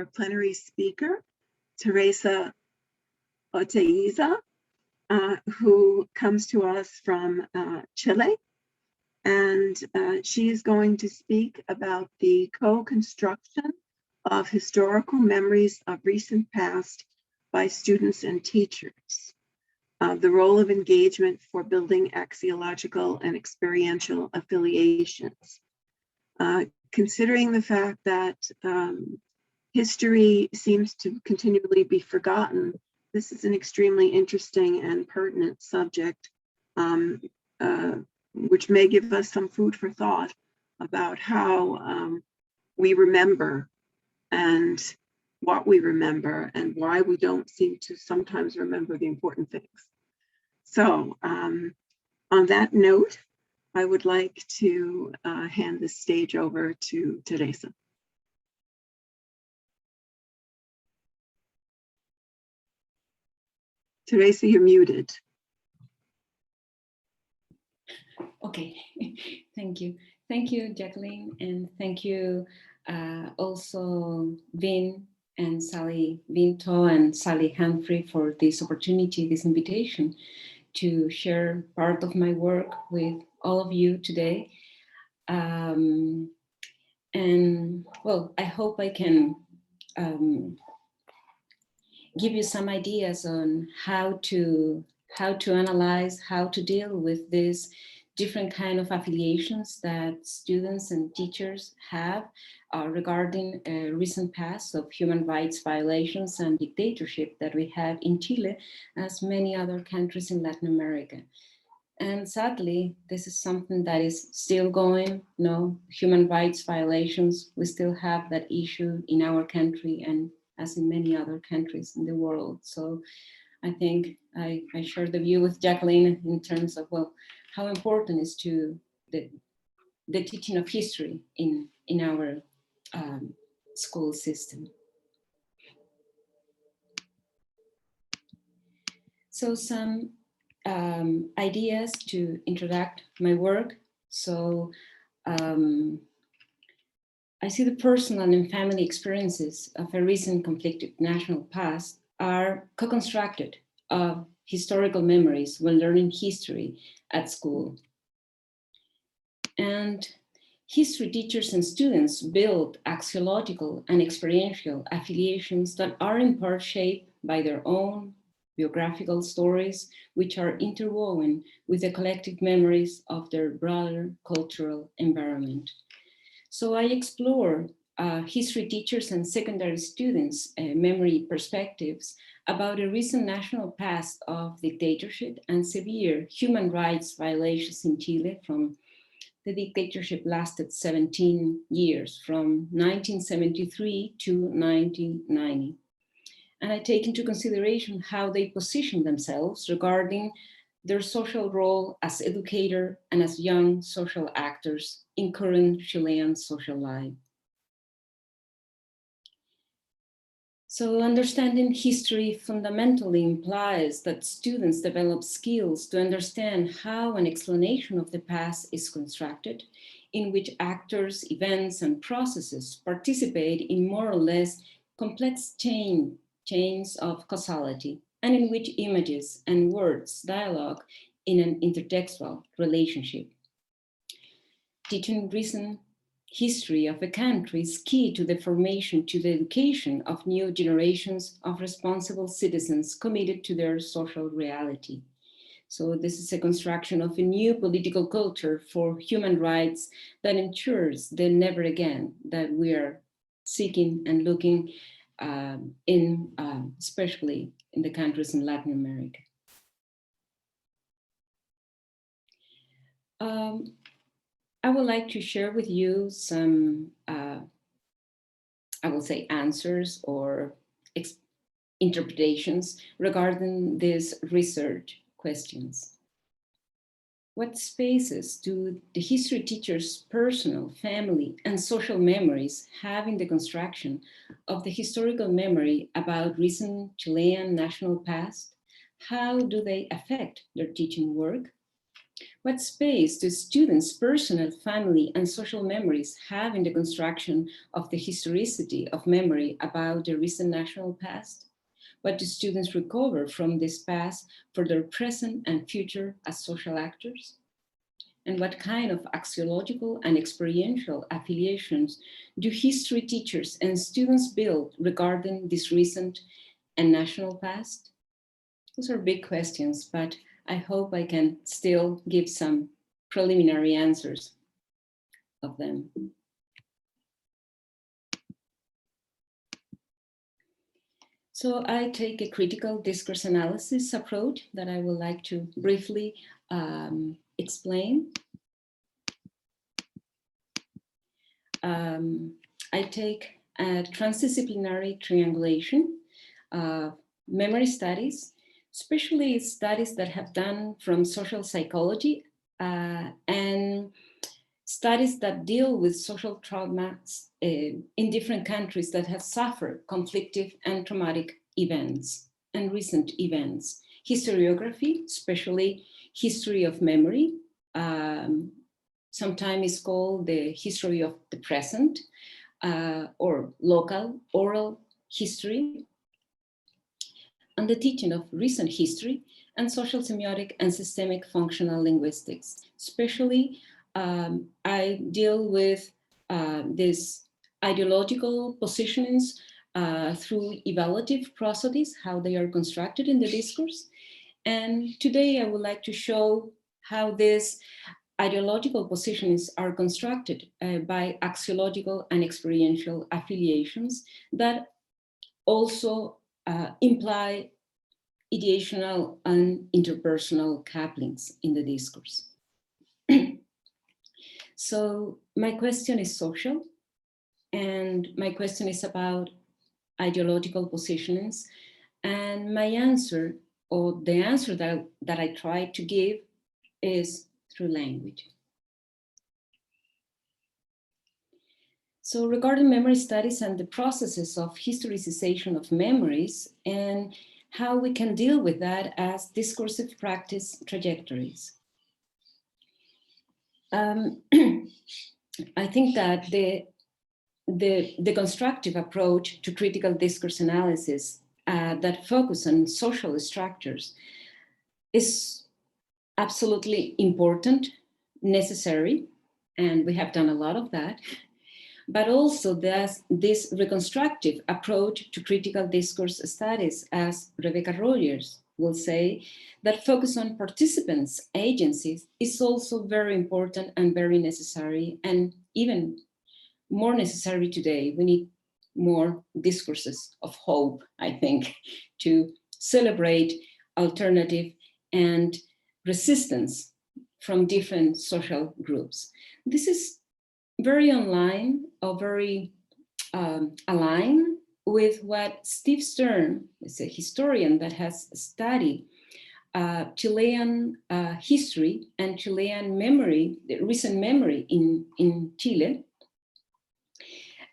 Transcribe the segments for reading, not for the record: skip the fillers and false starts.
our plenary speaker, Teresa Oteiza, who comes to us from Chile. And she is going to speak about the co-construction of historical memories of recent past by students and teachers, the role of engagement for building axiological and experiential affiliations. Considering the fact that history seems to continually be forgotten, this is an extremely interesting and pertinent subject, which may give us some food for thought about how we remember and what we remember and why we don't seem to sometimes remember the important things. So on that note, I would like to hand the stage over to Teresa. Teresa, you're muted. Okay, thank you. Thank you, Jacqueline, and thank you also Vin and Sally Vinto and Sally Humphrey for this opportunity, this invitation to share part of my work with all of you today. And well, I hope I can give you some ideas on how to analyze, how to deal with this different kind of affiliations that students and teachers have regarding recent past of human rights violations and dictatorship that we have in Chile, as many other countries in Latin America. And sadly, this is something that is still going, human rights violations, we still have that issue in our country and as in many other countries in the world. So I think I share the view with Jacqueline in terms of, well, how important is to the teaching of history in our school system. So some ideas to introduce my work. So I see the personal and family experiences of a recent conflicted national past are co-constructed of historical memories when learning history at school. And history teachers and students build axiological and experiential affiliations that are in part shaped by their own biographical stories, which are interwoven with the collective memories of their broader cultural environment. So I explore history teachers and secondary students' memory perspectives about a recent national past of dictatorship and severe human rights violations in Chile. From the dictatorship lasted 17 years, from 1973 to 1990. And I take into consideration how they position themselves regarding their social role as educator and as young social actors in current Chilean social life. So understanding history fundamentally implies that students develop skills to understand how an explanation of the past is constructed, in which actors, events, and processes participate in more or less complex chains of causality, and in which images and words dialogue in an intertextual relationship. Teaching recent history of a country is key to the formation, to the education of new generations of responsible citizens committed to their social reality. So this is a construction of a new political culture for human rights that ensures the never again that we are seeking and looking especially in the countries in Latin America. I would like to share with you some, I will say, answers or interpretations regarding these research questions. What spaces do the history teachers' personal, family, and social memories have in the construction of the historical memory about recent Chilean national past? How do they affect their teaching work? What space do students' personal, family, and social memories have in the construction of the historicity of memory about the recent national past? What do students recover from this past for their present and future as social actors? And what kind of axiological and experiential affiliations do history teachers and students build regarding this recent and national past? Those are big questions, but I hope I can still give some preliminary answers of them. So I take a critical discourse analysis approach that I would like to briefly explain. I take a transdisciplinary triangulation of memory studies, especially studies that have done from social psychology and studies that deal with social traumas in different countries that have suffered conflictive and traumatic events and recent events. Historiography, especially history of memory, sometimes is called the history of the present or local oral history, and the teaching of recent history, and social semiotic and systemic functional linguistics. Especially, I deal with these ideological positionings through evaluative prosodies, how they are constructed in the discourse. And today I would like to show how these ideological positions are constructed by axiological and experiential affiliations that also imply ideational and interpersonal couplings in the discourse. So my question is social, and my question is about ideological positionings, and my answer, or the answer that I try to give, is through language. So regarding memory studies and the processes of historicization of memories and how we can deal with that as discursive practice trajectories. I think that the constructive approach to critical discourse analysis that focus on social structures is absolutely important, necessary, and we have done a lot of that. But also there's this reconstructive approach to critical discourse studies, as Rebecca Rogers will say, that focus on participants' agencies is also very important and very necessary, and even more necessary today. We need more discourses of hope, I think, to celebrate alternative and resistance from different social groups. This is very online or very aligned with what Steve Stern, is a historian that has studied Chilean history and Chilean memory, the recent memory in Chile.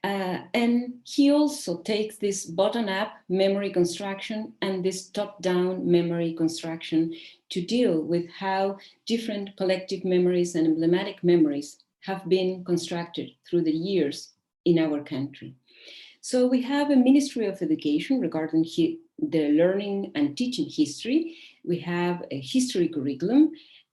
And he also takes this bottom-up memory construction and this top-down memory construction to deal with how different collective memories and emblematic memories have been constructed through the years in our country. So we have a Ministry of Education regarding the learning and teaching history. We have a history curriculum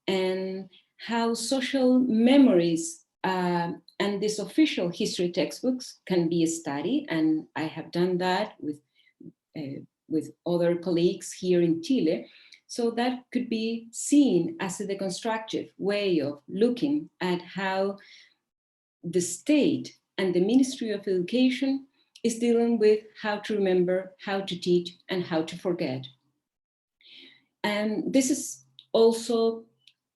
and how social memories and these official history textbooks can be studied. And I have done that with other colleagues here in Chile. So that could be seen as a deconstructive way of looking at how the state and the Ministry of Education is dealing with how to remember, how to teach, and how to forget. And this is also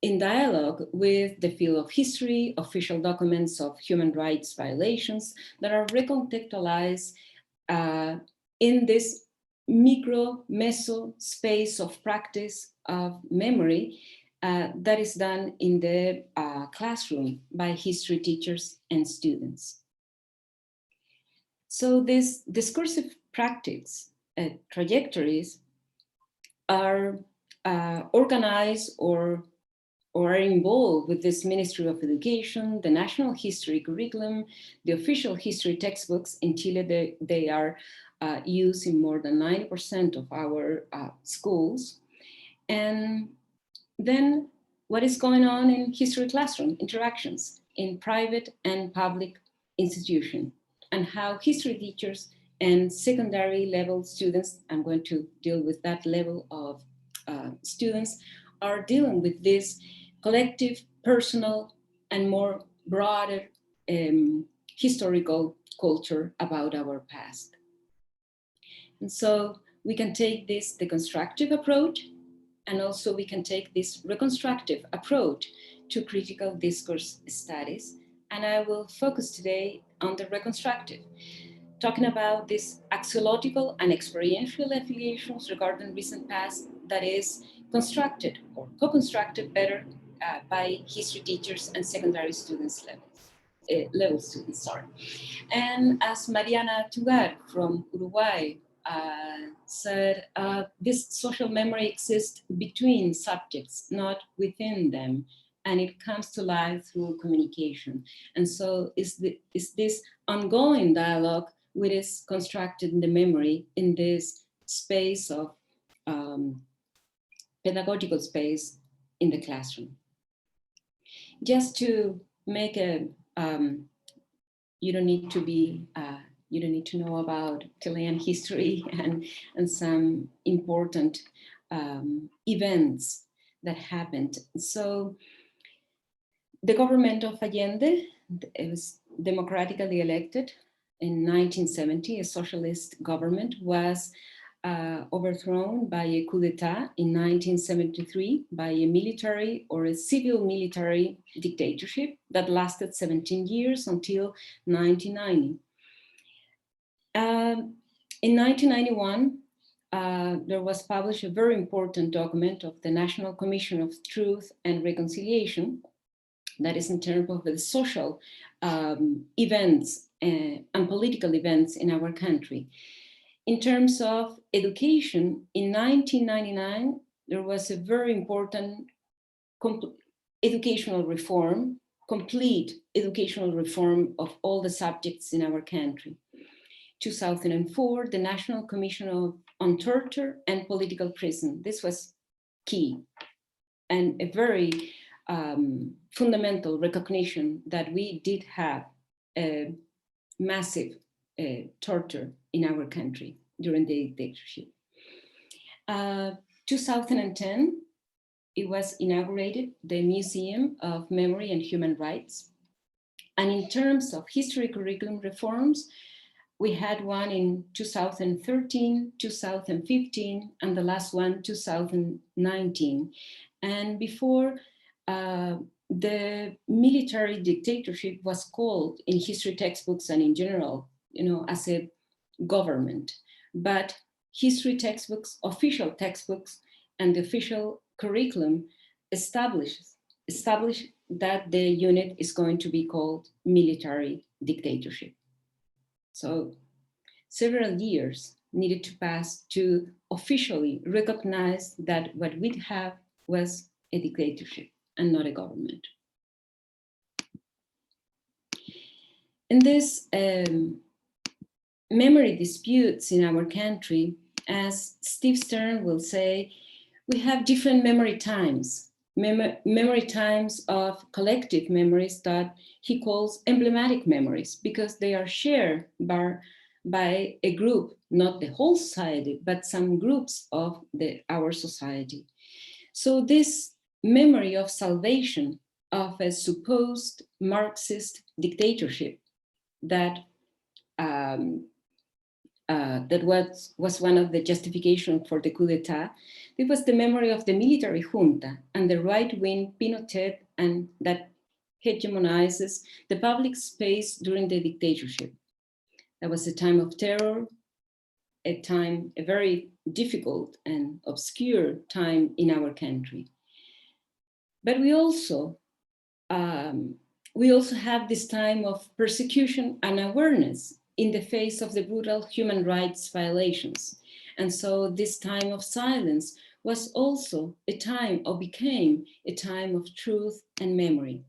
in dialogue with the field of history, official documents of human rights violations that are recontextualized in this micro-meso space of practice of memory that is done in the classroom by history teachers and students. So these discursive practice trajectories are organized or or are involved with this Ministry of Education, the national history curriculum, the official history textbooks. In Chile, they are used in more than 90% of our schools. And then what is going on in history classroom interactions in private and public institutions, and how history teachers and secondary level students, I'm going to deal with that level of students, are dealing with this collective, personal, and more broader historical culture about our past. And so we can take this deconstructive approach, and also we can take this reconstructive approach to critical discourse studies. And I will focus today on the reconstructive, talking about these axiological and experiential affiliations regarding recent past that is constructed or co-constructed better by history teachers and secondary students level students, sorry. And as Mariana Tugar from Uruguay said, this social memory exists between subjects, not within them, and it comes to life through communication. And so is this ongoing dialogue which is constructed in the memory in this space of pedagogical space in the classroom. Just to make a, you don't need to know about Chilean history and some important events that happened. So the government of Allende, it was democratically elected in 1970, a socialist government, was overthrown by a coup d'etat in 1973 by a military or a civil military dictatorship that lasted 17 years until 1990. In 1991, there was published a very important document of the National Commission of Truth and Reconciliation, that is in terms of the social events and political events in our country. In terms of education, in 1999, there was a very important educational reform, complete educational reform of all the subjects in our country. 2004, the National Commission on Torture and Political Prison. This was key and a very fundamental recognition that we did have a massive torture in our country during the dictatorship. 2010, it was inaugurated, the Museum of Memory and Human Rights. And in terms of history curriculum reforms, we had one in 2013, 2015, and the last one, 2019. And before, the military dictatorship was called in history textbooks and in general, as a government. But history textbooks, official textbooks, and the official curriculum establish that the unit is going to be called military dictatorship. So several years needed to pass to officially recognize that what we have was a dictatorship and not a government. In this memory disputes in our country, as Steve Stern will say, we have different memory times. Memory times of collective memories that he calls emblematic memories, because they are shared by a group, not the whole society, but some groups of our society. So this memory of salvation of a supposed Marxist dictatorship that that was one of the justification for the coup d'etat. It was the memory of the military junta and the right-wing Pinochet, and that hegemonizes the public space during the dictatorship. That was a time of terror, a very difficult and obscure time in our country. But we also have this time of persecution and awareness in the face of the brutal human rights violations. And so this time of silence was also a time, or became a time, of truth and memory.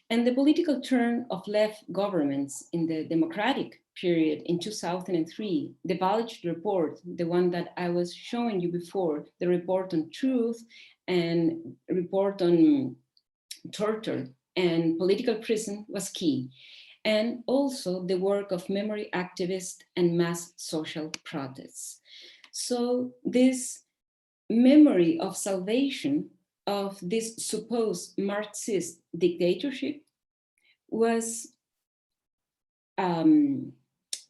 And the political turn of left governments in the democratic period in 2003, the Valich report, the one that I was showing you before, the report on truth and report on torture and political prison was key. And also the work of memory activists and mass social protests. So this memory of salvation of this supposed Marxist dictatorship was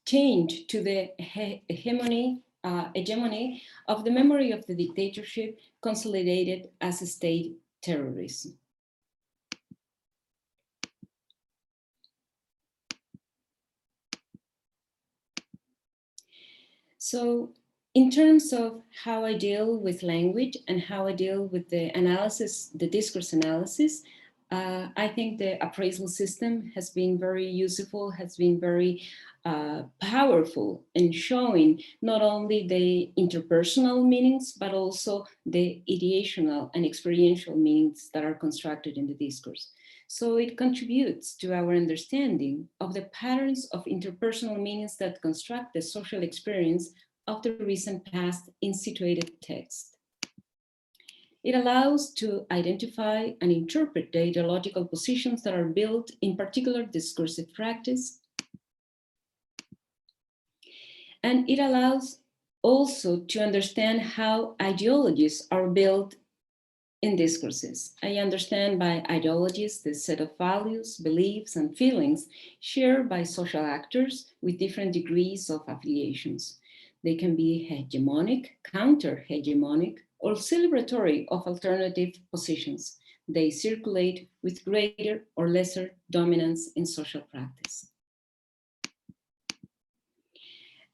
changed to the hegemony of the memory of the dictatorship consolidated as a state terrorism. So in terms of how I deal with language and how I deal with the analysis, the discourse analysis, I think the appraisal system has been very useful, has been very powerful in showing not only the interpersonal meanings, but also the ideational and experiential meanings that are constructed in the discourse. So it contributes to our understanding of the patterns of interpersonal meanings that construct the social experience of the recent past in situated text. It allows to identify and interpret the ideological positions that are built in particular discursive practice. And it allows also to understand how ideologies are built in discourses. I understand by ideologies the set of values, beliefs, and feelings shared by social actors with different degrees of affiliations. They can be hegemonic, counter-hegemonic, or celebratory of alternative positions. They circulate with greater or lesser dominance in social practice.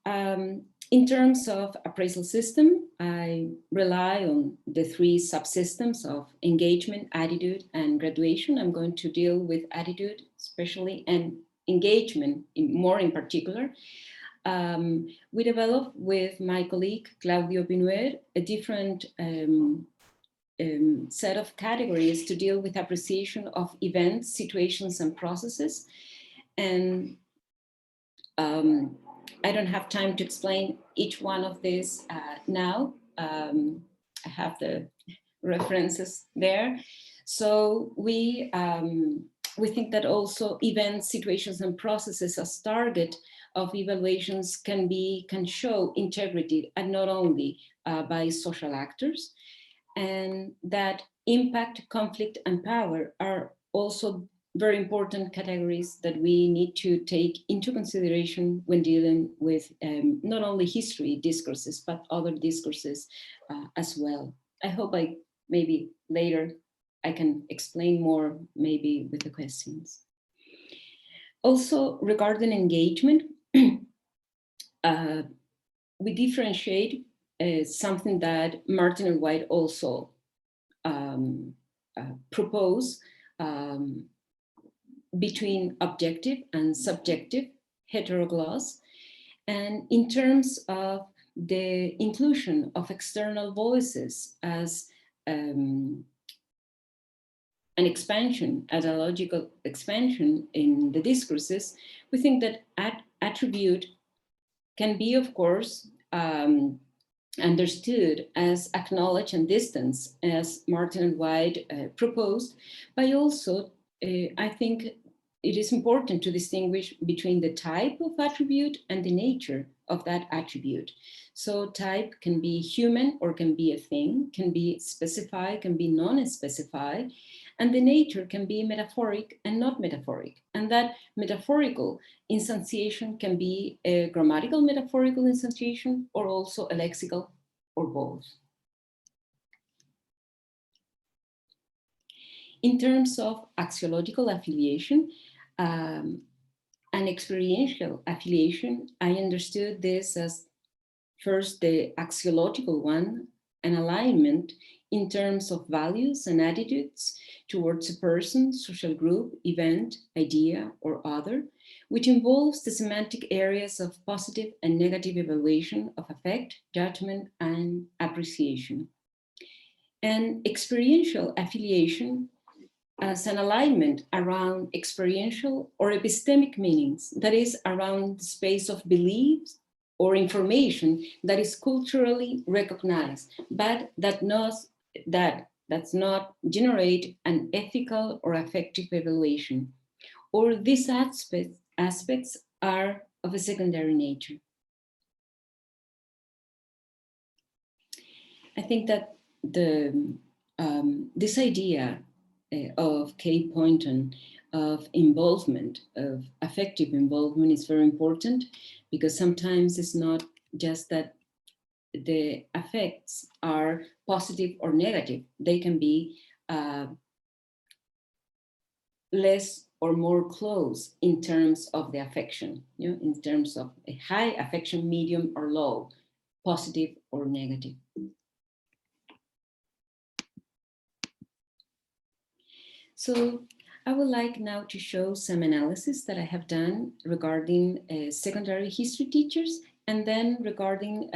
In terms of appraisal system, I rely on the three subsystems of engagement, attitude, and graduation. I'm going to deal with attitude especially, and engagement more in particular. We developed with my colleague Claudio Pinuer a different set of categories to deal with appreciation of events, situations, and processes. And I don't have time to explain each one of these now. I have the references there. So we think that also events, situations, and processes as target of evaluations can show integrity, and not only by social actors, and that impact, conflict, and power are also very important categories that we need to take into consideration when dealing with not only history discourses, but other discourses as well. I hope maybe later I can explain more, maybe with the questions. Also, regarding engagement, we differentiate something that Martin and White also propose between objective and subjective heterogloss. And in terms of the inclusion of external voices as an expansion, ideological expansion in the discourses, we think that attribute can be, of course, understood as acknowledge and distance, as Martin and White proposed, but also I think it is important to distinguish between the type of attribute and the nature of that attribute. So type can be human or can be a thing, can be specified, can be non-specified, and the nature can be metaphoric and not metaphoric. And that metaphorical instantiation can be a grammatical metaphorical instantiation or also a lexical or both. In terms of axiological affiliation and experiential affiliation, I understood this as first the axiological one, an alignment in terms of values and attitudes towards a person, social group, event, idea, or other, which involves the semantic areas of positive and negative evaluation of affect, judgment, and appreciation. and experiential affiliation as an alignment around experiential or epistemic meanings, that is, around the space of beliefs or information that is culturally recognized, but that does not generate an ethical or affective evaluation, or these aspects are of a secondary nature. I think that this idea of Kay Poynton of involvement, of affective involvement, is very important, because sometimes it's not just that the effects are positive or negative. They can be less or more close in terms of the affection, in terms of a high affection, medium or low, positive or negative. So I would like now to show some analysis that I have done regarding secondary history teachers, and then regarding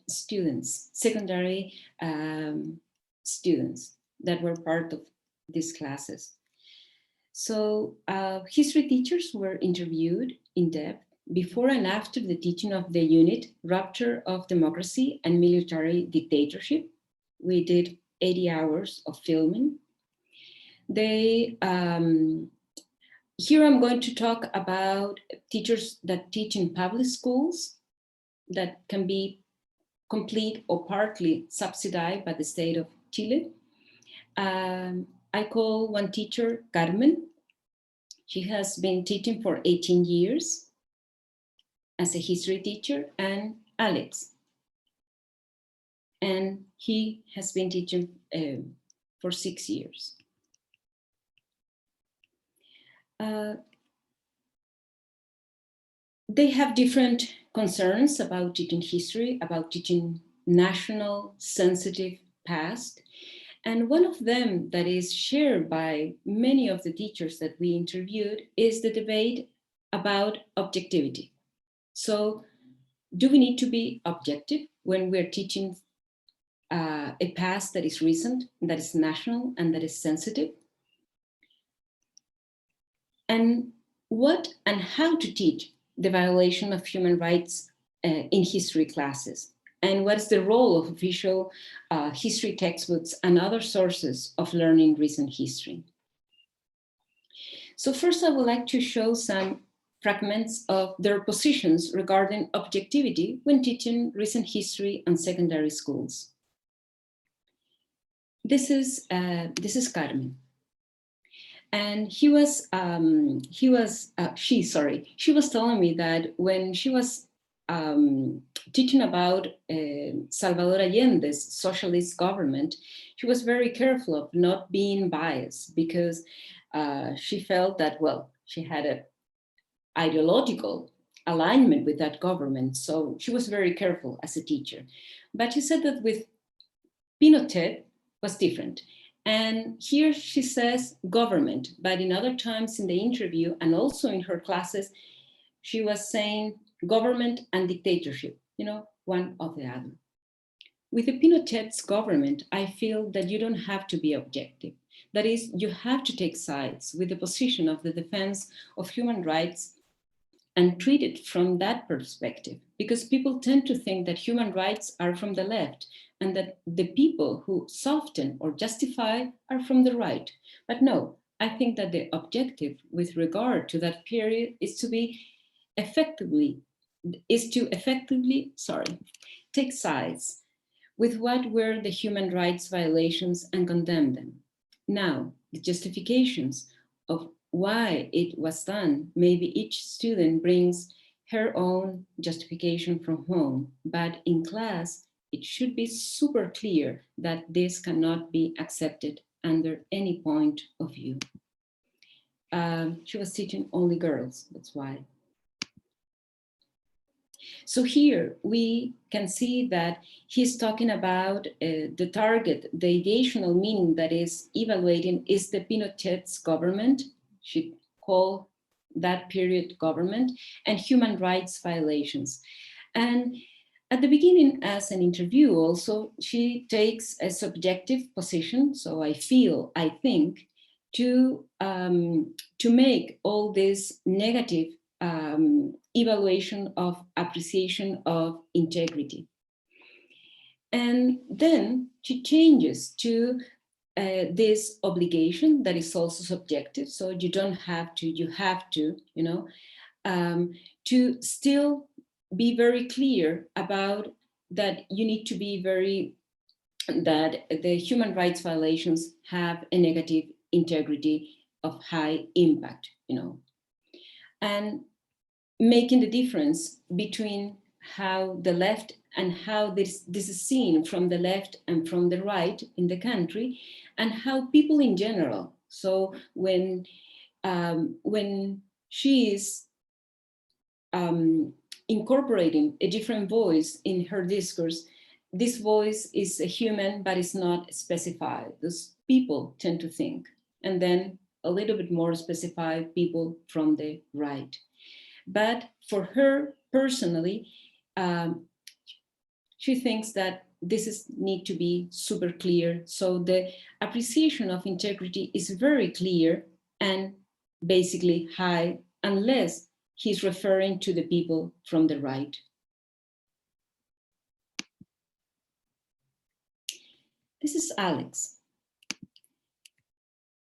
students, secondary students that were part of these classes. So history teachers were interviewed in depth before and after the teaching of the unit, Rupture of Democracy and Military Dictatorship. We did 80 hours of filming. Here I'm going to talk about teachers that teach in public schools that can be complete or partly subsidized by the state of Chile. I call one teacher Carmen. She has been teaching for 18 years as a history teacher, and Alex. And he has been teaching for 6 years. They have different concerns about teaching history, about teaching national, sensitive past. And one of them that is shared by many of the teachers that we interviewed is the debate about objectivity. So, do we need to be objective when we're teaching a past that is recent, that is national, and that is sensitive? And what and how to teach the violation of human rights in history classes? And what is the role of official history textbooks and other sources of learning recent history? So first, I would like to show some fragments of their positions regarding objectivity when teaching recent history in secondary schools. This is Carmen. And she was telling me that when she was teaching about Salvador Allende's socialist government, she was very careful of not being biased, because she felt that, well, she had an ideological alignment with that government. So she was very careful as a teacher. But she said that with Pinochet was different. And here she says government, but in other times in the interview and also in her classes, she was saying government and dictatorship, one or the other. With the Pinochet's government, I feel that you don't have to be objective. That is, you have to take sides with the position of the defense of human rights and treat it from that perspective, because people tend to think that human rights are from the left and that the people who soften or justify are from the right. But no, I think that the objective with regard to that period is to effectively take sides with what were the human rights violations and condemn them. Now, the justifications of why it was done, maybe each student brings her own justification from home, but in class, it should be super clear that this cannot be accepted under any point of view. She was teaching only girls, that's why. So here we can see that he's talking about the target, the ideational meaning that is evaluating is the Pinochet's government, she called that period government, and human rights violations. And At the beginning, as an interview also, she takes a subjective position, so I feel, I think, to make all this negative evaluation of appreciation of integrity. And then she changes to this obligation that is also subjective. So you don't have to, you have to, you know, to still be very clear about that you need to be very, that the human rights violations have a negative integrity of high impact, you know, and making the difference between how the left and how this is seen from the left and from the right in the country, and how people in general. So when she is incorporating a different voice in her discourse, this voice is a human, but it's not specified. Those people tend to think, and then a little bit more specified people from the right. But for her personally, she thinks that this is need to be super clear. So the appreciation of integrity is very clear and basically high, unless he's referring to the people from the right. This is Alex.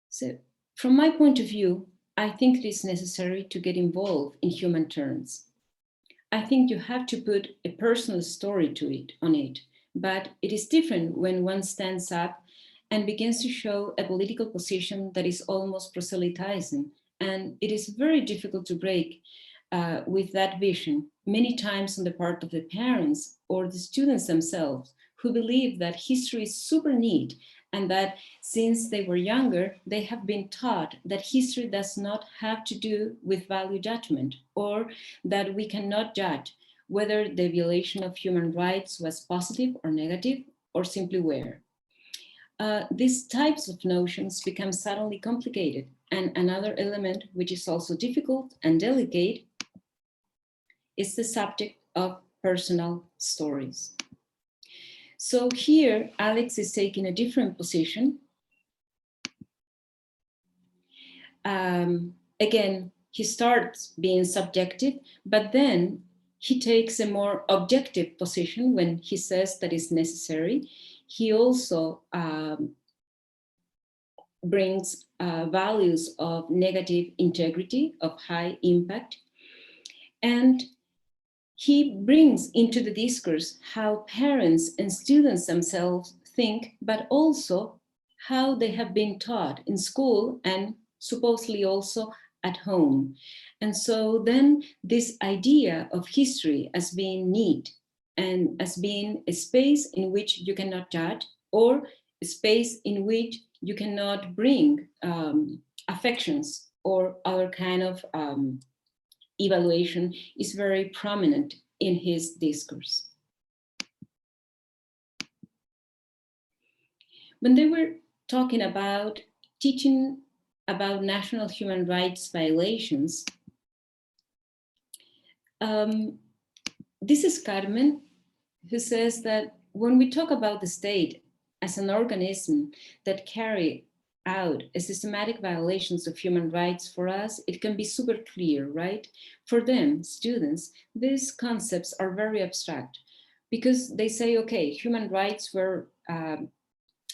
So from my point of view, I think it is necessary to get involved in human terms. I think you have to put a personal story on it, but it is different when one stands up and begins to show a political position that is almost proselytizing, and it is very difficult to break with that vision, many times on the part of the parents or the students themselves, who believe that history is super neat, and that since they were younger, they have been taught that history does not have to do with value judgment, or that we cannot judge whether the violation of human rights was positive or negative, or simply where. These types of notions become suddenly complicated. And another element, which is also difficult and delicate, is the subject of personal stories. So here, Alex is taking a different position. Again, he starts being subjective, but then he takes a more objective position when he says that it's necessary. He also brings values of negative integrity, of high impact. And he brings into the discourse how parents and students themselves think, but also how they have been taught in school and supposedly also at home. And so then this idea of history as being neat and as being a space in which you cannot judge, or a space in which you cannot bring affections or other kind of evaluation, is very prominent in his discourse. When they were talking about teaching about national human rights violations, this is Carmen, who says that when we talk about the state as an organism that carry out a systematic violations of human rights, for us, it can be super clear, right? For them, students, these concepts are very abstract because they say, okay, human rights were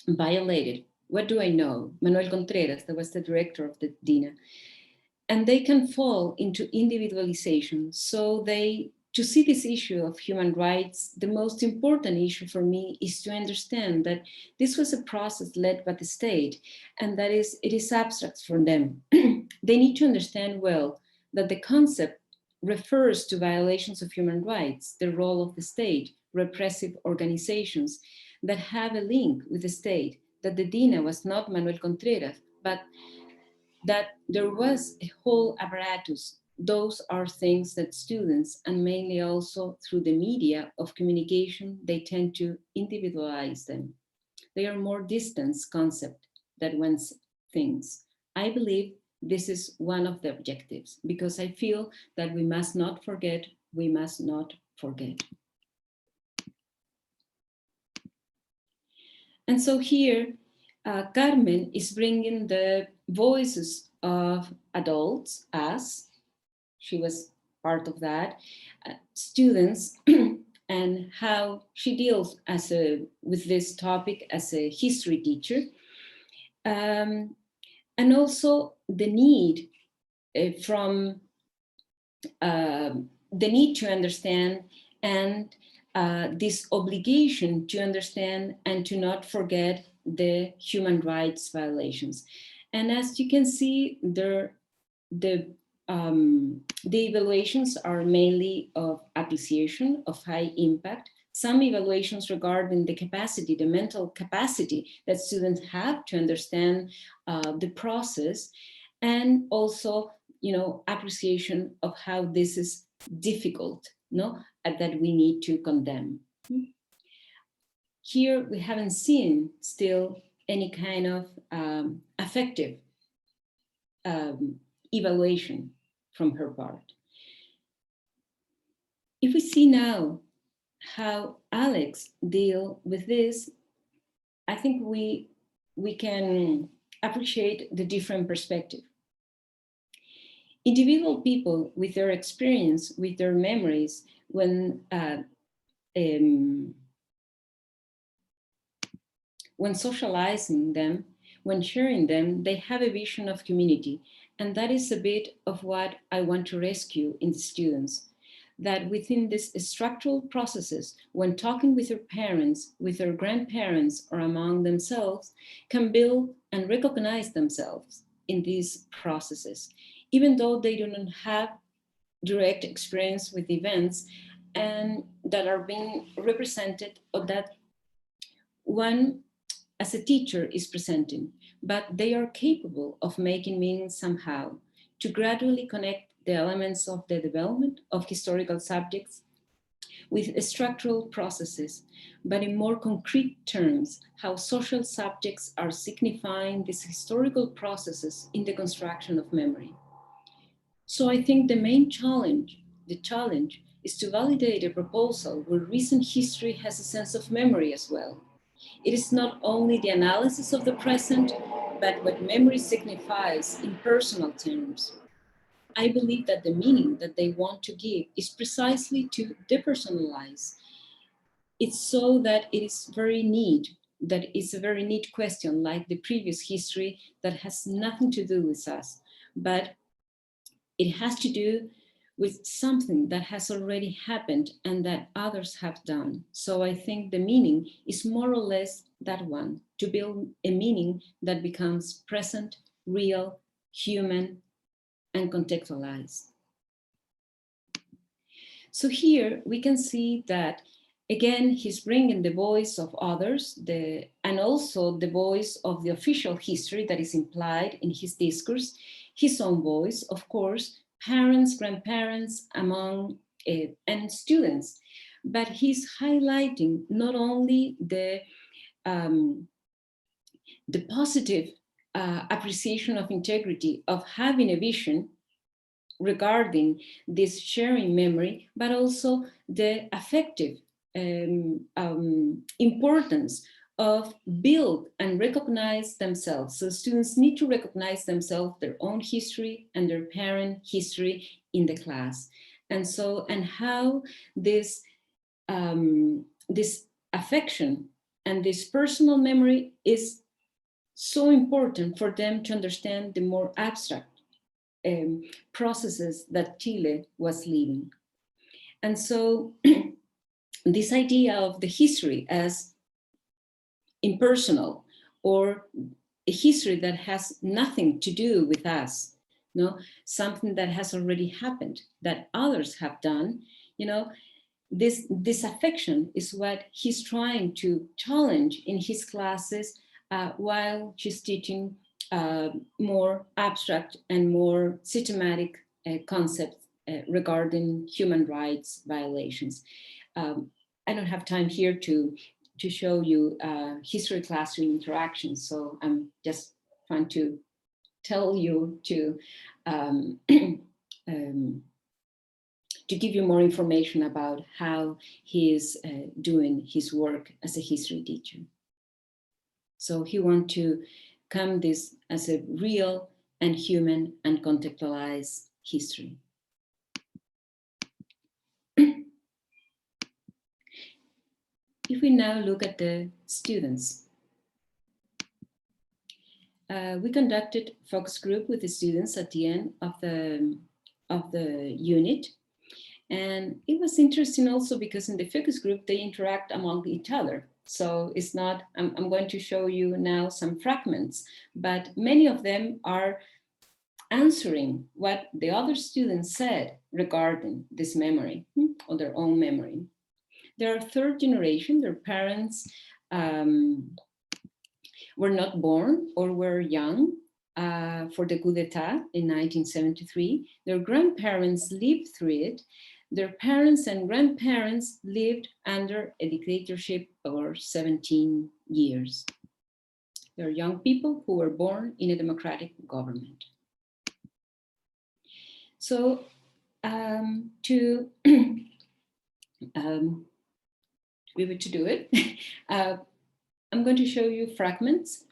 violated. What do I know? Manuel Contreras, that was the director of the DINA. And they can fall into individualization. So to see this issue of human rights, the most important issue for me is to understand that this was a process led by the state, and that it is abstract for them. They need to understand well that the concept refers to violations of human rights, the role of the state, repressive organizations that have a link with the state, that the DINA was not Manuel Contreras, but that there was a whole apparatus. Those are things that students, and mainly also through the media of communication, they tend to individualize them. They are more distant concept than one thinks. I believe this is one of the objectives, because I feel that we must not forget, we must not forget. And so here, Carmen is bringing the voices of adults, us, she was part of that, students, and how she deals with this topic as a history teacher. And also the need the need to understand and this obligation to understand and to not forget the human rights violations. And as you can see, the evaluations are mainly of appreciation, of high impact. Some evaluations regarding the capacity, the mental capacity that students have to understand the process, and also, appreciation of how this is difficult, and that we need to condemn. Here, we haven't seen still any kind of affective evaluation from her part. If we see now how Alex deal with this, I think we can appreciate the different perspective. Individual people with their experience, with their memories, when socializing them, when sharing them, they have a vision of community. And that is a bit of what I want to rescue in the students, that within these structural processes, when talking with their parents, with their grandparents, or among themselves, can build and recognize themselves in these processes, even though they do not have direct experience with events and that are being represented, or that one as a teacher is presenting, but they are capable of making meaning somehow, to gradually connect the elements of the development of historical subjects with structural processes, but in more concrete terms, how social subjects are signifying these historical processes in the construction of memory. So I think the main challenge, is to validate a proposal where recent history has a sense of memory as well. It is not only the analysis of the present, but what memory signifies in personal terms. I believe that the meaning that they want to give is precisely to depersonalize. It's so that it is very neat, that it's a very neat question, like the previous history that has nothing to do with us, but it has to do with something that has already happened and that others have done. So I think the meaning is more or less that one, to build a meaning that becomes present, real, human, and contextualized. So here we can see that, again, he's bringing the voice of others, and also the voice of the official history that is implied in his discourse, his own voice, of course, parents, grandparents, and students. But he's highlighting not only the positive appreciation of integrity, of having a vision regarding this sharing memory, but also the affective importance of build and recognize themselves. So students need to recognize themselves, their own history and their parent history in the class. And so, and how this affection and this personal memory is so important for them to understand the more abstract processes that Chile was living. And so this idea of the history as impersonal, or a history that has nothing to do with us, something that has already happened, that others have done, this affection is what he's trying to challenge in his classes while she's teaching more abstract and more systematic concepts regarding human rights violations. I don't have time here to show you history classroom interactions, so I'm just trying to tell you to give you more information about how he is doing his work as a history teacher. So he wants to come this as a real and human and contextualized history. If we now look at the students, we conducted focus group with the students at the end of the unit. And it was interesting also because in the focus group, they interact among each other. So it's not, I'm going to show you now some fragments, but many of them are answering what the other students said regarding this memory or their own memory. They are third generation, their parents were not born or were young for the coup d'etat in 1973. Their grandparents lived through it. Their parents and grandparents lived under a dictatorship for 17 years. They're young people who were born in a democratic government. So to be able to do it, I'm going to show you fragments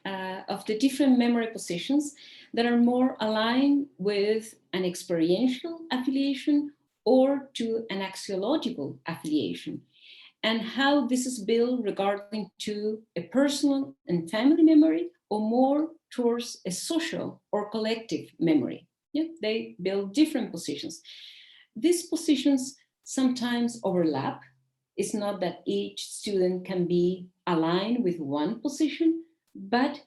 of the different memory positions that are more aligned with an experiential affiliation or to an axiological affiliation, and how this is built regarding to a personal and family memory or more towards a social or collective memory. Yeah, they build different positions. These positions sometimes overlap. It's not that each student can be aligned with one position, but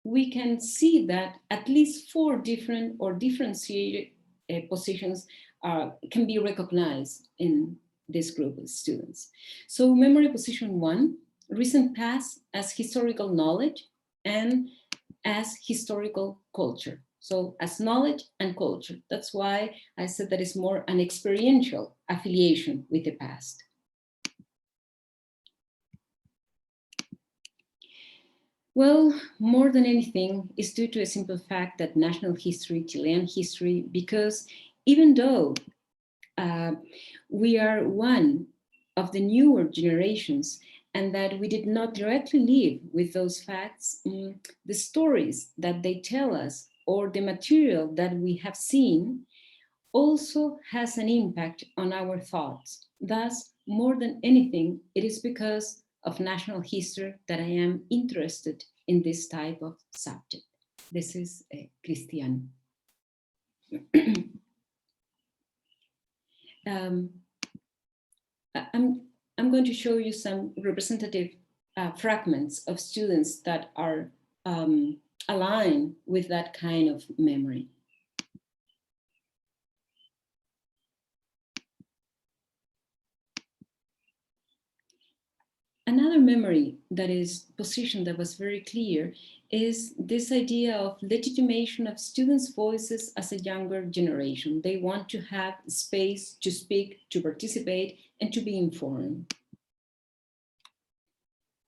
we can see that at least 4 different or differentiated positions can be recognized in this group of students. So memory position 1, recent past as historical knowledge and as historical culture. So as knowledge and culture. That's why I said that it's more an experiential affiliation with the past. Well, more than anything, it's due to a simple fact that national history, Chilean history, because even though we are one of the newer generations and that we did not directly live with those facts, the stories that they tell us or the material that we have seen also has an impact on our thoughts. Thus, more than anything, it is because of national history that I am interested in this type of subject. This is Cristiano. I'm going to show you some representative fragments of students that are aligned with that kind of memory. Another memory that is positioned that was very clear is this idea of legitimation of students' voices as a younger generation. They want to have space to speak, to participate, and to be informed.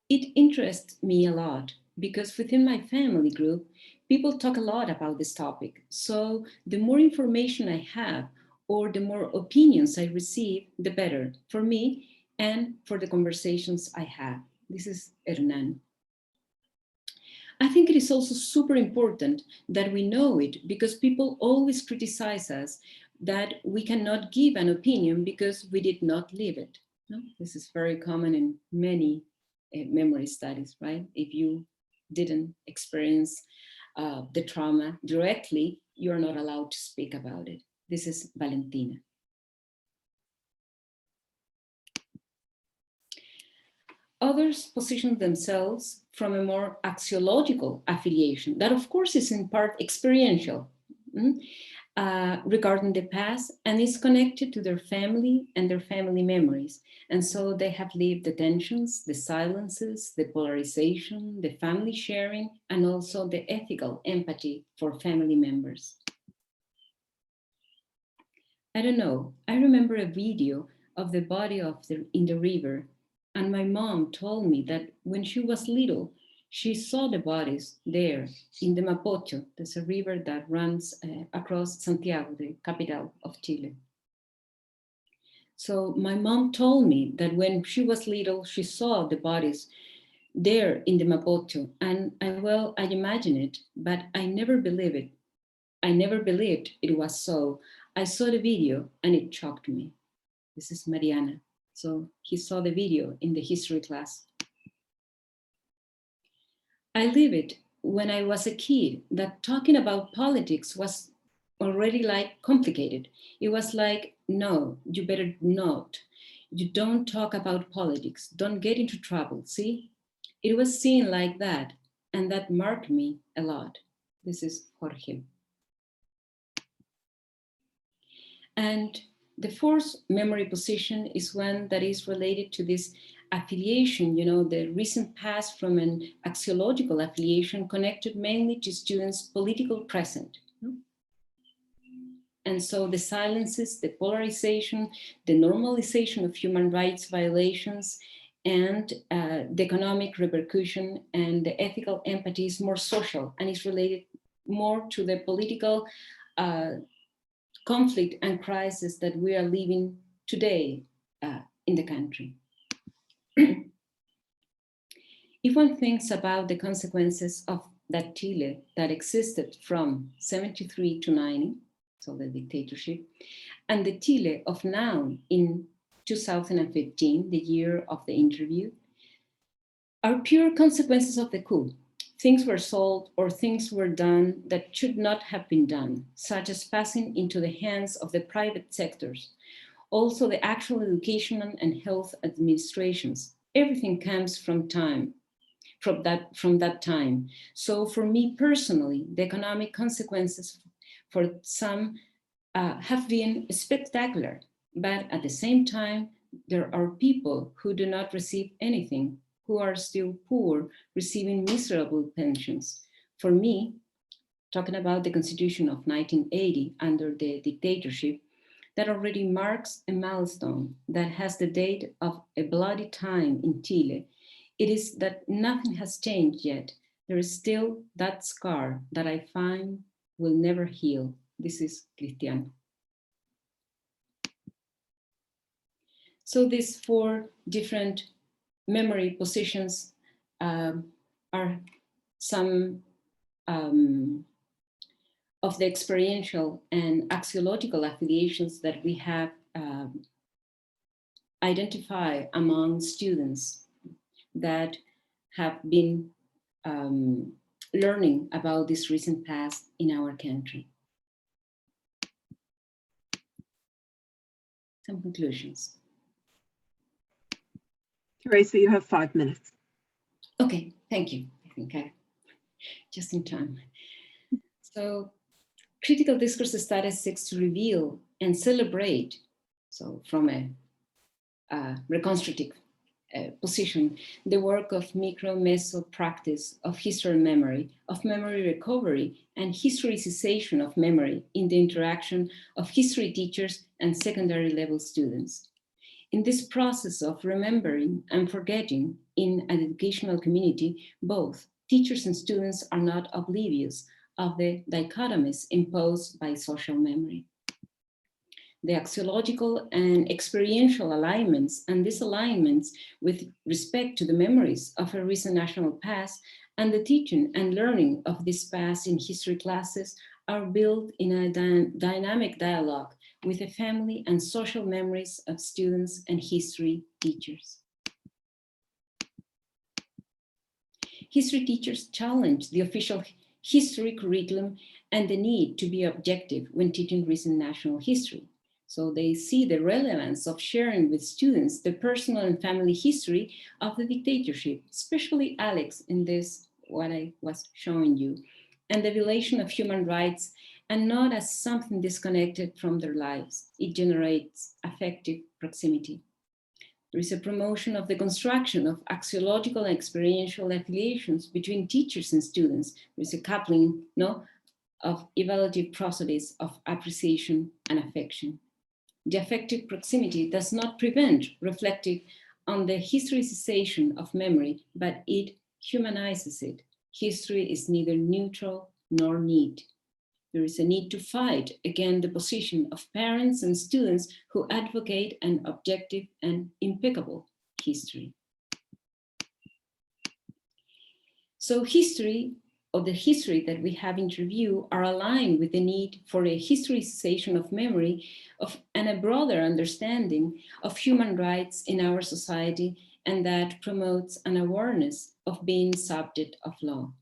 It interests me a lot because within my family group, people talk a lot about this topic. So the more information I have or the more opinions I receive, the better for me and for the conversations I have. This is Hernan. I think it is also super important that we know it because people always criticize us that we cannot give an opinion because we did not live it. No? This is very common in many memory studies, right? If you didn't experience the trauma directly, you're not allowed to speak about it. This is Valentina. Others position themselves from a more axiological affiliation. That, of course, is in part experiential regarding the past and is connected to their family and their family memories. And so they have lived the tensions, the silences, the polarization, the family sharing, and also the ethical empathy for family members. I don't know, I remember a video of the body in the river. And my mom told me that when she was little, she saw the bodies there in the Mapocho. There's a river that runs across Santiago, the capital of Chile. So my mom told me that when she was little, she saw the bodies there in the Mapocho, and I imagine it, but I never believe it. I never believed it was so. I saw the video and it shocked me. This is Mariana. So he saw the video in the history class. I lived it when I was a kid, that talking about politics was already like complicated. It was like, no, you better not. You don't talk about politics. Don't get into trouble, see? It was seen like that, and that marked me a lot. This is Jorge. And the fourth memory position is one that is related to this affiliation, the recent past from an axiological affiliation connected mainly to students' political present. And so the silences, the polarization, the normalization of human rights violations, and the economic repercussion and the ethical empathy is more social and is related more to the political conflict and crisis that we are living today in the country. If one thinks about the consequences of that Chile that existed from 73 to 90, so the dictatorship, and the Chile of now in 2015, the year of the interview, are pure consequences of the coup. Things were solved or things were done that should not have been done, such as passing into the hands of the private sectors. Also the actual educational and health administrations. Everything comes from that time. So for me personally, the economic consequences for some have been spectacular, but at the same time, there are people who do not receive anything, who are still poor, receiving miserable pensions. For me, talking about the Constitution of 1980 under the dictatorship, that already marks a milestone that has the date of a bloody time in Chile. It is that nothing has changed yet. There is still that scar that I find will never heal. This is Cristiano. So these four different memory positions are some of the experiential and axiological affiliations that we have identified among students that have been learning about this recent past in our country. Some conclusions. Teresa, you have 5 minutes. Okay, thank you. I think I'm just in time. So critical discourse studies seeks to reveal and celebrate, so from a reconstructive position, the work of micro-meso practice of history memory, of memory recovery, and historicization of memory in the interaction of history teachers and secondary level students. In this process of remembering and forgetting in an educational community, both teachers and students are not oblivious of the dichotomies imposed by social memory. The axiological and experiential alignments and disalignments with respect to the memories of a recent national past and the teaching and learning of this past in history classes are built in a dynamic dialogue with the family and social memories of students and history teachers. History teachers challenge the official history curriculum and the need to be objective when teaching recent national history. So they see the relevance of sharing with students the personal and family history of the dictatorship, especially Alex in this, what I was showing you, and the violation of human rights, and not as something disconnected from their lives. It generates affective proximity. There is a promotion of the construction of axiological and experiential affiliations between teachers and students. There is a coupling of evaluative processes of appreciation and affection. The affective proximity does not prevent reflecting on the historicization of memory, but it humanizes it. History is neither neutral nor neat. There is a need to fight against the position of parents and students who advocate an objective and impeccable history. So the history that we have interviewed are aligned with the need for a historicization of memory and a broader understanding of human rights in our society, and that promotes an awareness of being subject of law.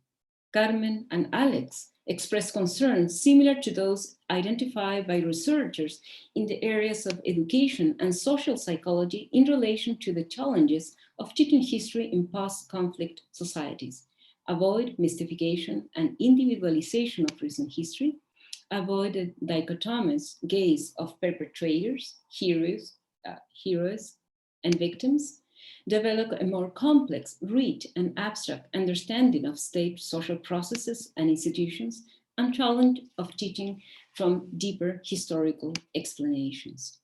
Carmen and Alex expressed concerns similar to those identified by researchers in the areas of education and social psychology in relation to the challenges of teaching history in post-conflict societies. Avoid mystification and individualization of recent history, avoid the dichotomous gaze of perpetrators, heroes, and victims, develop a more complex, rich, and abstract understanding of state social processes and institutions, and challenge of teaching from deeper historical explanations.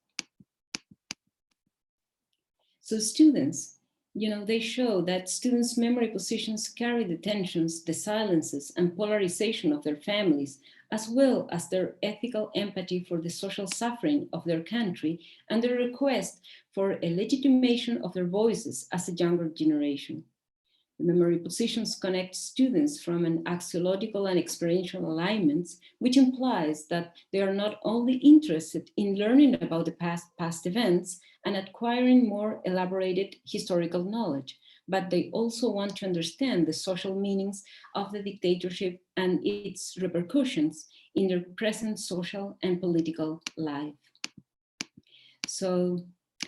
So students, they show that students' memory positions carry the tensions, the silences, and polarization of their families, as well as their ethical empathy for the social suffering of their country and their request for a legitimation of their voices as a younger generation. The memory positions connect students from an axiological and experiential alignments, which implies that they are not only interested in learning about the past events and acquiring more elaborated historical knowledge, but they also want to understand the social meanings of the dictatorship and its repercussions in their present social and political life. So,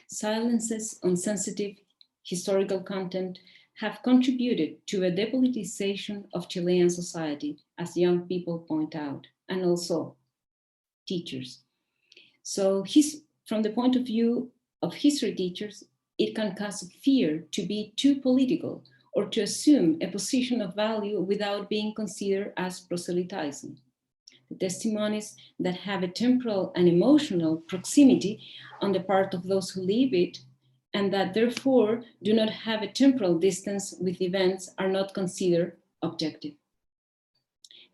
silences on sensitive historical content have contributed to a depoliticization of Chilean society, as young people point out, and also teachers. So from the point of view of history teachers, it can cause fear to be too political or to assume a position of value without being considered as proselytizing. The testimonies that have a temporal and emotional proximity on the part of those who live it, and that therefore do not have a temporal distance with events, are not considered objective.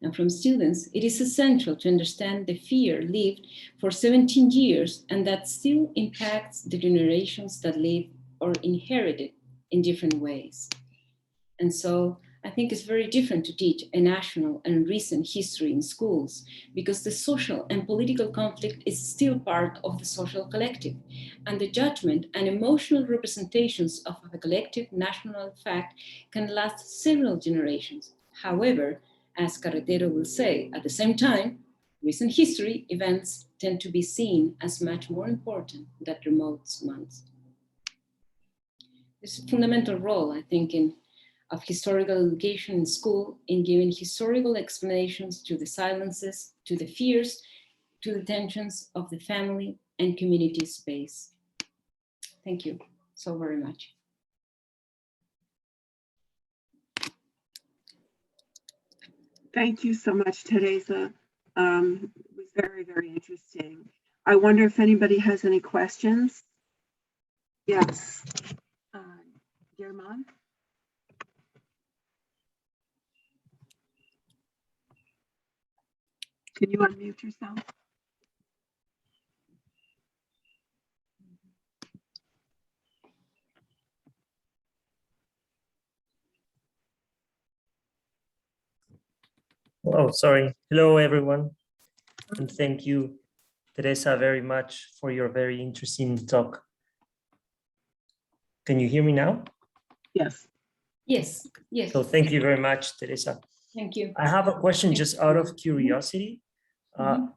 And from students, it is essential to understand the fear lived for 17 years and that still impacts the generations that live or inherited in different ways. And so I think it's very different to teach a national and recent history in schools, because the social and political conflict is still part of the social collective, and the judgment and emotional representations of a collective national fact can last several generations. However, as Carretero will say, at the same time, recent history events tend to be seen as much more important than remote ones. There's a fundamental role, I think, of historical education in school in giving historical explanations to the silences, to the fears, to the tensions of the family and community space. Thank you so very much. Thank you so much, Teresa. It was very, very interesting. I wonder if anybody has any questions. Yes. German? Can you unmute yourself? Oh, sorry. Hello, everyone. And thank you, Teresa, very much for your very interesting talk. Can you hear me now? Yes. Yes, yes. So thank you very much, Teresa. Thank you. I have a question just out of curiosity.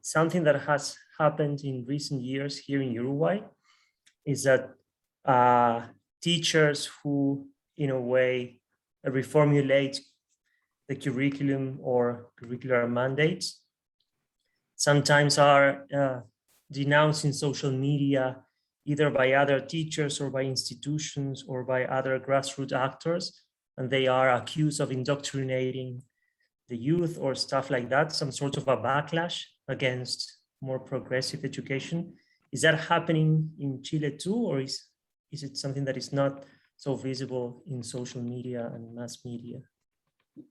Something that has happened in recent years here in Uruguay is that teachers who, in a way, reformulate the curriculum or curricular mandates sometimes are denounced in social media, either by other teachers or by institutions or by other grassroots actors, and they are accused of indoctrinating the youth or stuff like that, some sort of a backlash against more progressive education. Is that happening in Chile too, or is it something that is not so visible in social media and mass media?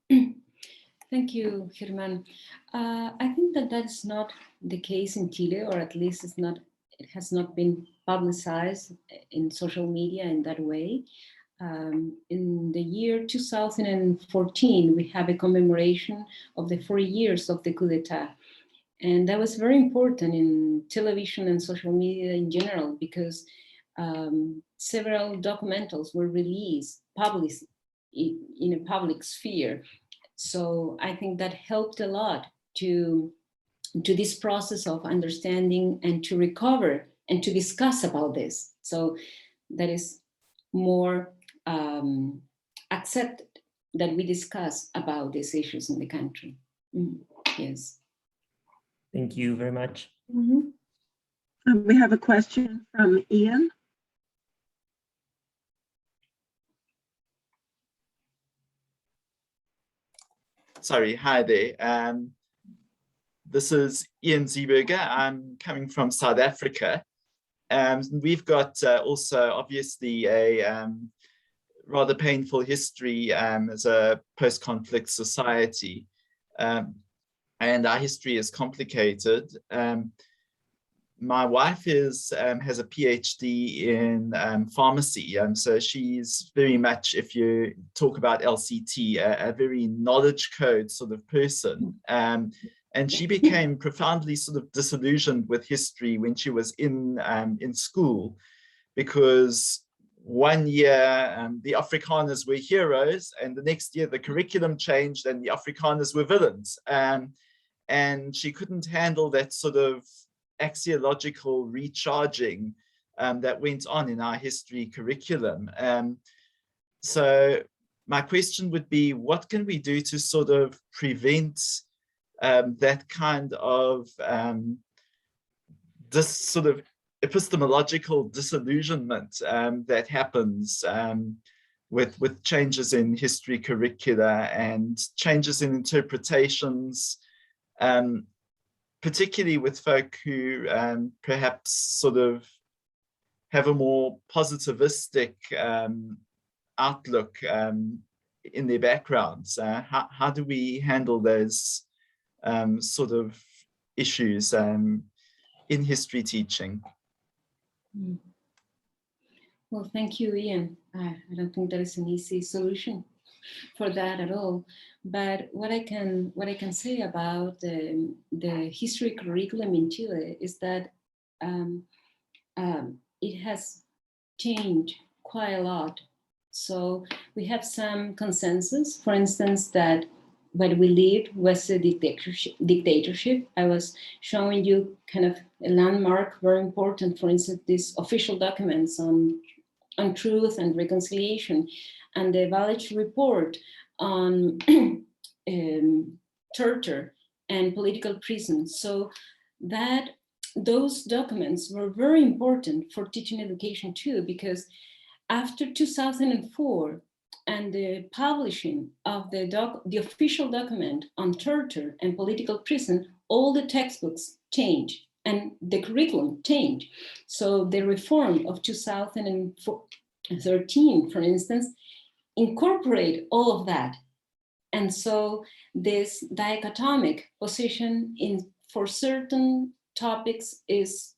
Thank you, Germán. I think that is not the case in Chile, or at least it has not been publicized in social media in that way. in the year 2014, we have a commemoration of the 40 years of the coup d'etat. And that was very important in television and social media in general, because several documentals were released, published in a public sphere. So I think that helped a lot to this process of understanding and to recover and to discuss about this. So that is more accepted that we discuss about these issues in the country. Yes. Thank you very much. We have a question from Ian. Sorry, hi there. This is Ian Zeeberger. I'm coming from South Africa. We've got also obviously a rather painful history as a post-conflict society. And our history is complicated. My wife has a PhD in pharmacy, so she's very much, if you talk about LCT, a very knowledge code sort of person. And she became profoundly sort of disillusioned with history when she was in school, because one year the Afrikaners were heroes, and the next year the curriculum changed and the Afrikaners were villains. And she couldn't handle that sort of axiological recharging that went on in our history curriculum. So my question would be, what can we do to sort of prevent that kind of this sort of epistemological disillusionment that happens with changes in history curricula and changes in interpretations, particularly with folk who perhaps sort of have a more positivistic outlook in their backgrounds? How do we handle those sort of issues in history teaching? Well, thank you, Ian. I don't think there is an easy solution for that at all. But what I can say about the history curriculum in Chile is that it has changed quite a lot. So we have some consensus, for instance, that what we lived was a dictatorship. I was showing you kind of a landmark, very important, for instance, these official documents on truth and reconciliation, and the Valley report on torture and political prison. So that those documents were very important for teaching education too, because after 2004 and the publishing of the official document on torture and political prison, all the textbooks changed and the curriculum changed. So the reform of 2013, for instance, incorporate all of that. And so this dichotomic position for certain topics is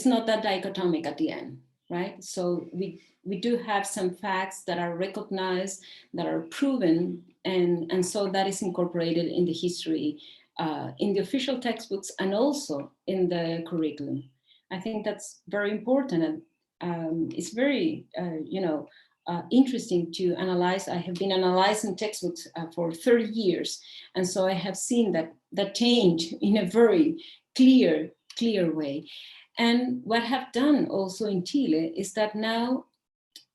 not that dichotomic at the end, right? So we do have some facts that are recognized, that are proven, and so that is incorporated in the history, in the official textbooks, and also in the curriculum. I think that's very important, and it's very, interesting to analyze. I have been analyzing textbooks for 30 years, and so I have seen that change in a very clear way. And what I have done also in Chile is that now,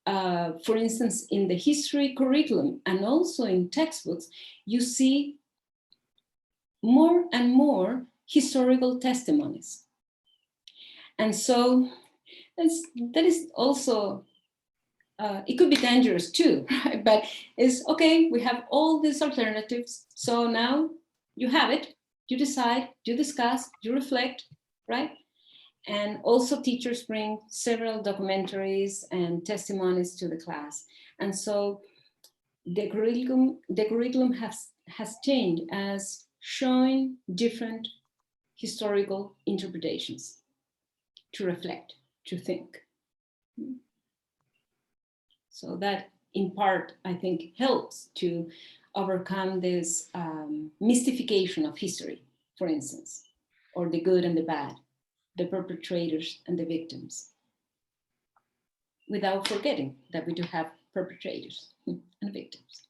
for instance, in the history curriculum and also in textbooks, you see more and more historical testimonies. And so that is also, it could be dangerous too, right? But it's okay, we have all these alternatives. So now you have it, you decide, you discuss, you reflect, right? And also teachers bring several documentaries and testimonies to the class. And so the curriculum has changed as showing different historical interpretations to reflect, to think. So that in part, I think, helps to overcome this mystification of history, for instance, or the good and the bad, the perpetrators and the victims, without forgetting that we do have perpetrators and victims.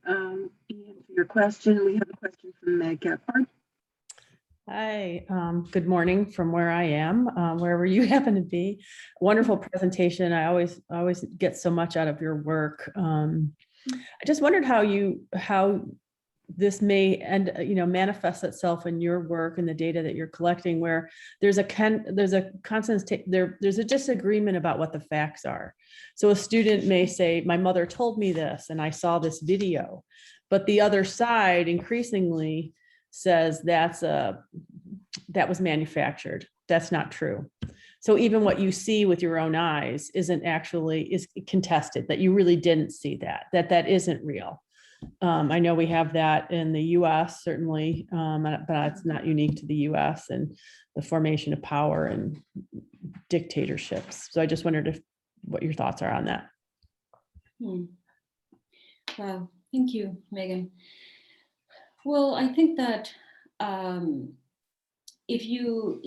Ian, for your question, we have a question from Meg Gephardt. Hi, good morning from where I am, wherever you happen to be. Wonderful presentation. I always get so much out of your work. I just wondered how this may manifest itself in your work and the data that you're collecting, where there's a disagreement about what the facts are. So a student may say, my mother told me this and I saw this video, but the other side increasingly says that was manufactured. That's not true. So even what you see with your own eyes is contested, that you really didn't see that isn't real. I know we have that in the US, certainly, but it's not unique to the US and the formation of power and dictatorships. So I just wondered what your thoughts are on that. Well, thank you, Megan. Well, I think that if you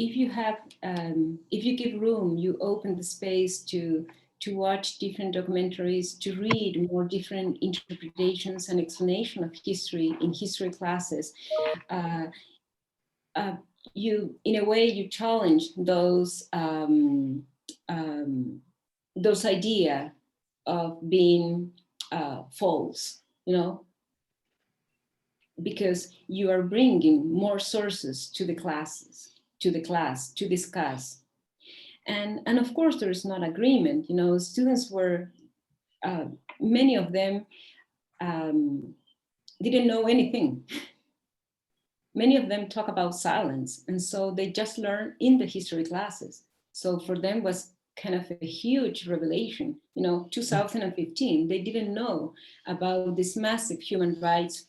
give room, you open the space to watch different documentaries, to read more different interpretations and explanation of history in history classes, you, in a way, you challenge those idea of being false, because you are bringing more sources to the class to discuss. And of course, there is not agreement. Students were, many of them didn't know anything. Many of them talk about silence. And so they just learn in the history classes. So for them was kind of a huge revelation. 2015, they didn't know about this massive human rights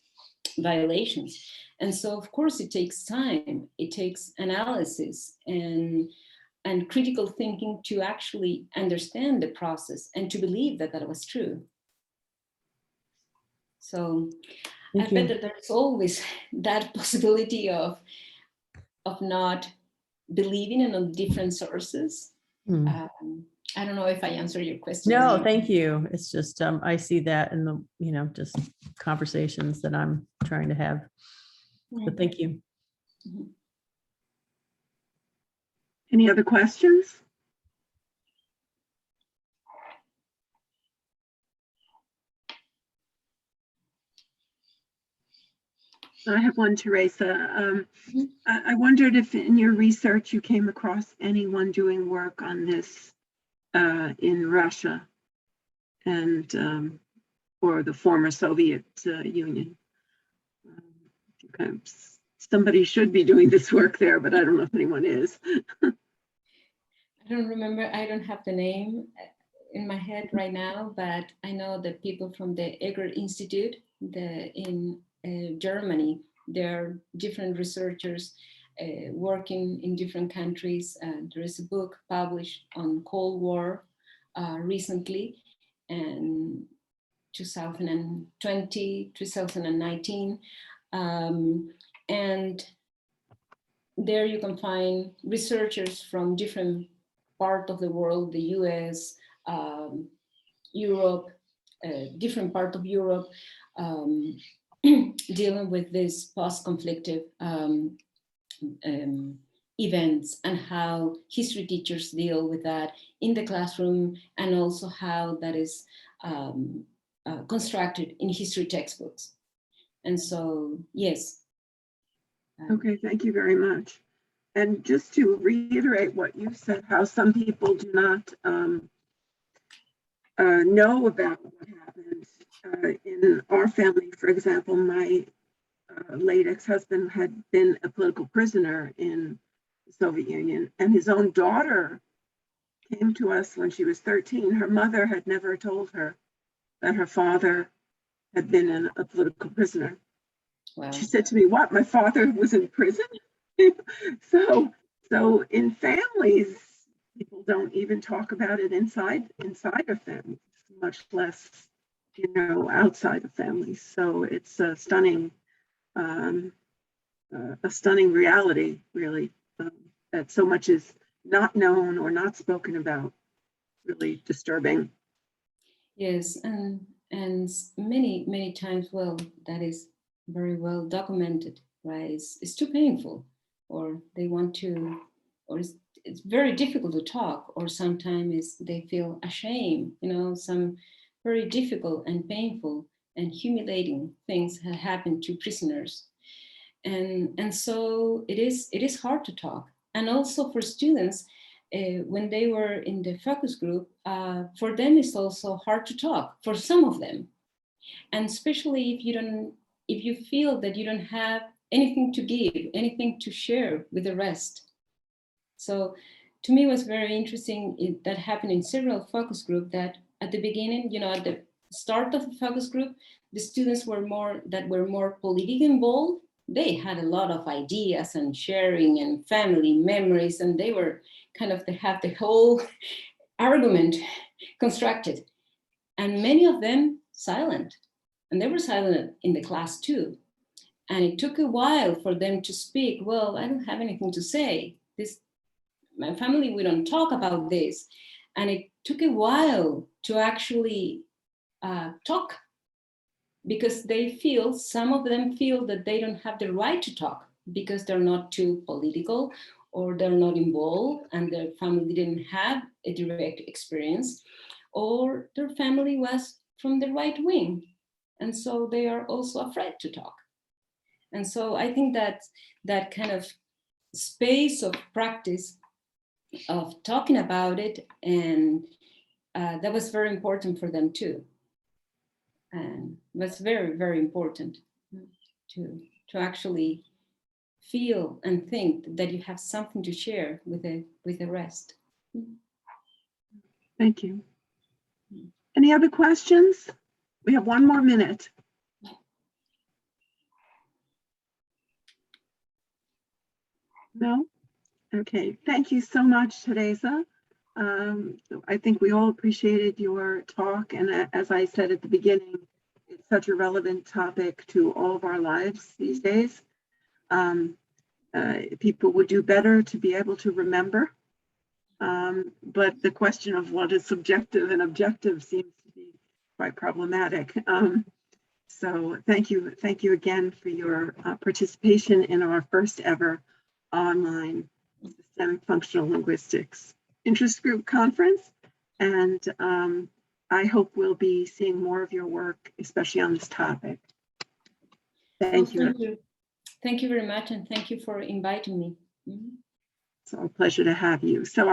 violations. And so, of course, it takes time. It takes analysis and critical thinking to actually understand the process and to believe that that was true. So I bet that there's always that possibility of not believing in different sources. I don't know if I answered your question. No, thank you. It's just, I see that in the, just conversations that I'm trying to have. But thank you. Any other questions? I have one, Teresa. I wondered if in your research you came across anyone doing work on this in Russia and or the former Soviet Union. Somebody should be doing this work there, but I don't know if anyone is. I don't remember. I don't have the name in my head right now, but I know that people from the Egger Institute in Germany, there are different researchers working in different countries. There is a book published on Cold War recently, and 2020, 2019. And there you can find researchers from different parts of the world, the US, Europe, different part of Europe, dealing with this post-conflictive events and how history teachers deal with that in the classroom, and also how that is constructed in history textbooks. And so, yes. Okay, thank you very much. And just to reiterate what you said, how some people do not know about what happened. In our family, for example, my late ex-husband had been a political prisoner in the Soviet Union, and his own daughter came to us when she was 13. Her mother had never told her that her father had been a political prisoner. Wow. She said to me, "What? My father was in prison?" So in families, people don't even talk about it inside of families, much less, outside of families. So it's a stunning reality, really, that so much is not known or not spoken about. Really disturbing. Yes, and many times, well, that is very well documented, right? It's too painful, or they want to, or it's very difficult to talk, or sometimes they feel ashamed. Some very difficult and painful and humiliating things have happened to prisoners, and so it is hard to talk, and also for students. When they were in the focus group, for them it's also hard to talk, for some of them, and especially if you feel that you don't have anything to give, anything to share with the rest. So to me, it was very interesting that happened in several focus groups, that at the beginning, at the start of the focus group, the students were more politically involved. They had a lot of ideas and sharing and family memories, and they were they have the whole argument constructed. And many of them silent, and they were silent in the class too. And it took a while for them to speak. Well, I don't have anything to say. My family, we don't talk about this. And it took a while to actually talk, because some of them feel that they don't have the right to talk because they're not too political, or they're not involved and their family didn't have a direct experience, or their family was from the right wing. And so they are also afraid to talk. And so I think that kind of space of practice of talking about it, and that was very important for them too. And that's very, very important to actually feel and think that you have something to share with the rest. Thank you. Any other questions? We have 1 more minute. No? Okay, thank you so much, Teresa. I think we all appreciated your talk, and as I said at the beginning, it's such a relevant topic to all of our lives these days. People would do better to be able to remember, but the question of what is subjective and objective seems to be quite problematic. So thank you again for your participation in our first ever online Systemic Functional Linguistics Interest Group Conference. And I hope we'll be seeing more of your work, especially on this topic. Thank you. Thank you very much, and thank you for inviting me. It's a pleasure to have you. So